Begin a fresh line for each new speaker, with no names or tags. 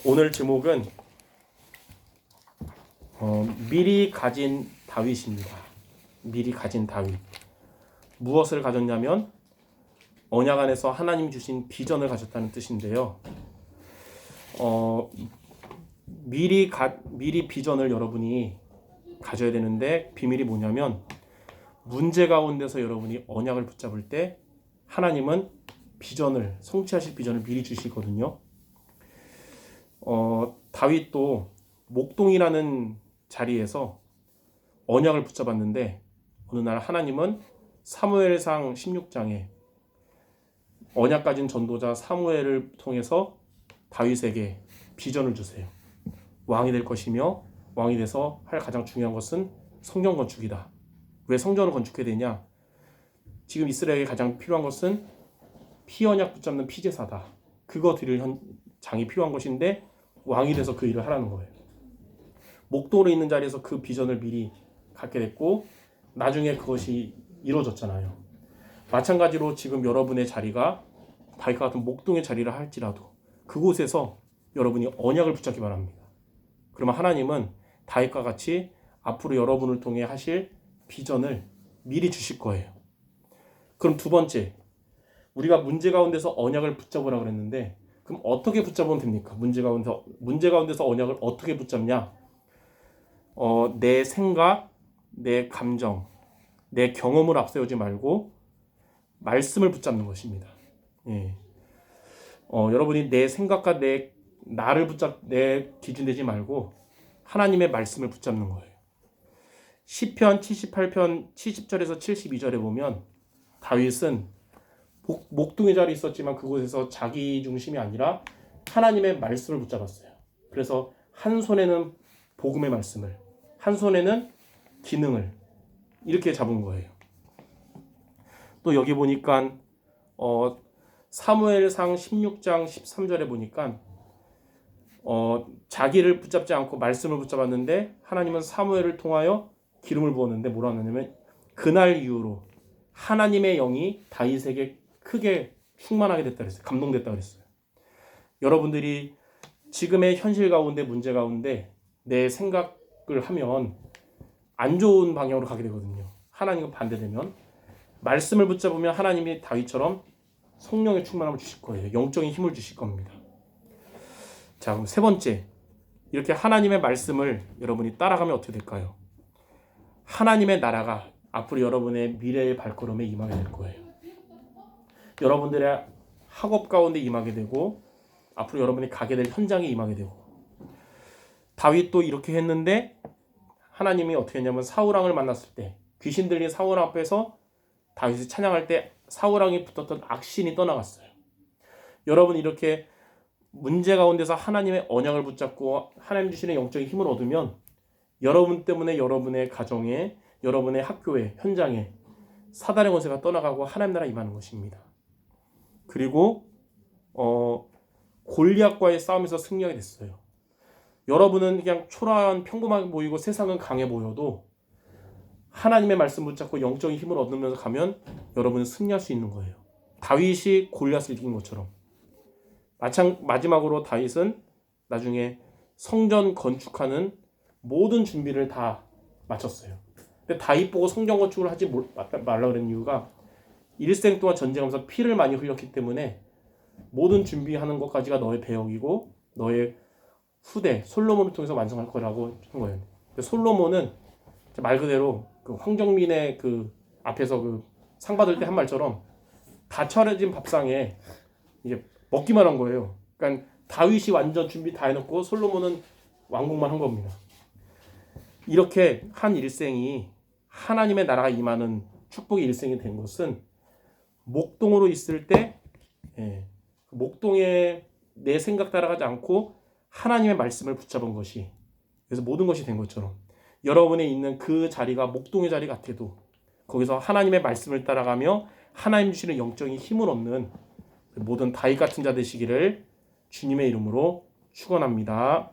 오늘 제목은 미리 가진 다윗입니다. 미리 가진 다윗. 무엇을 가졌냐면 언약 안에서 하나님 주신 비전을 가졌다는 뜻인데요. 미리 비전을 여러분이 가져야 되는데 비밀이 뭐냐면 문제 가운데서 여러분이 언약을 붙잡을 때 하나님은 비전을 성취하실 비전을 미리 주시거든요. 다윗도 목동이라는 자리에서 언약을 붙잡았는데 어느 날 하나님은 사무엘상 16장에 언약 가진 전도자 사무엘을 통해서 다윗에게 비전을 주세요. 왕이 될 것이며 왕이 돼서 할 가장 중요한 것은 성전 건축이다. 왜 성전을 건축해야 되냐? 지금 이스라엘에 가장 필요한 것은 피언약 붙잡는 피제사다. 그거 드릴 장이 필요한 것인데 왕이 돼서 그 일을 하라는 거예요. 목동으로 있는 자리에서 그 비전을 미리 갖게 됐고 나중에 그것이 이루어졌잖아요. 마찬가지로 지금 여러분의 자리가 다윗과 같은 목동의 자리를 할지라도 그곳에서 여러분이 언약을 붙잡기 바랍니다. 그러면 하나님은 다윗과 같이 앞으로 여러분을 통해 하실 비전을 미리 주실 거예요. 그럼 두 번째, 우리가 문제 가운데서 언약을 붙잡으라 그랬는데 그럼 어떻게 붙잡으면 됩니까? 문제 가운데서 언약을 어떻게 붙잡냐? 내 생각, 내 감정, 내 경험을 앞세우지 말고 말씀을 붙잡는 것입니다. 예. 여러분이 내 생각과 내 기준 되지 말고 하나님의 말씀을 붙잡는 거예요. 시편 78편 70절에서 72절에 보면 다윗은 목동의 자리에 있었지만 그곳에서 자기 중심이 아니라 하나님의 말씀을 붙잡았어요. 그래서 한 손에는 복음의 말씀을, 한 손에는 기능을 이렇게 잡은 거예요. 또 여기 보니까 사무엘상 16장 13절에 보니까 자기를 붙잡지 않고 말씀을 붙잡았는데 하나님은 사무엘을 통하여 기름을 부었는데 뭐라 하냐면 그날 이후로 하나님의 영이 다윗에게 크게 충만하게 됐다 그랬어요. 감동됐다 그랬어요. 여러분들이 지금의 현실 가운데 문제 가운데 내 생각을 하면 안 좋은 방향으로 가게 되거든요. 하나님과 반대되면 말씀을 붙잡으면 하나님이 다윗처럼 성령의 충만함을 주실 거예요. 영적인 힘을 주실 겁니다. 자, 그럼 세 번째, 이렇게 하나님의 말씀을 여러분이 따라가면 어떻게 될까요? 하나님의 나라가 앞으로 여러분의 미래의 발걸음에 임하게 될 거예요. 여러분들의 학업 가운데 임하게 되고 앞으로 여러분이 가게 될 현장에 임하게 되고 다윗도 이렇게 했는데 하나님이 어떻게 했냐면 사울왕을 만났을 때 귀신 들린 사울 앞에서 다윗이 찬양할 때 사울왕이 붙었던 악신이 떠나갔어요. 여러분 이렇게 문제 가운데서 하나님의 언약을 붙잡고 하나님 주시는 영적인 힘을 얻으면 여러분 때문에 여러분의 가정에 여러분의 학교에 현장에 사단의 권세가 떠나가고 하나님 나라 임하는 것입니다. 그리고 골리앗과의 싸움에서 승리하게 됐어요. 여러분은 그냥 초라한 평범하게 보이고 세상은 강해 보여도 하나님의 말씀 붙잡고 영적인 힘을 얻으면서 가면 여러분은 승리할 수 있는 거예요. 다윗이 골리앗을 이긴 것처럼 마지막으로 다윗은 나중에 성전 건축하는 모든 준비를 다 마쳤어요. 근데 다윗 보고 성전 건축을 하지 말라 그런 이유가 일생 동안 전쟁하면서 피를 많이 흘렸기 때문에 모든 준비하는 것까지가 너의 배역이고 너의 후대 솔로몬을 통해서 완성할 거라고 한 거예요. 솔로몬은 말 그대로 그 황정민의 그 앞에서 그 상 받을 때 한 말처럼 다 차려진 밥상에 이제 먹기만 한 거예요. 그러니까 다윗이 완전 준비 다 해놓고 솔로몬은 왕궁만 한 겁니다. 이렇게 한 일생이 하나님의 나라가 임하는 축복의 일생이 된 것은 목동으로 있을 때 목동에 내 생각 따라가지 않고 하나님의 말씀을 붙잡은 것이 그래서 모든 것이 된 것처럼 여러분이 있는 그 자리가 목동의 자리 같아도 거기서 하나님의 말씀을 따라가며 하나님 주시는 영적인 힘을 얻는 모든 다윗 같은 자 되시기를 주님의 이름으로 축원합니다.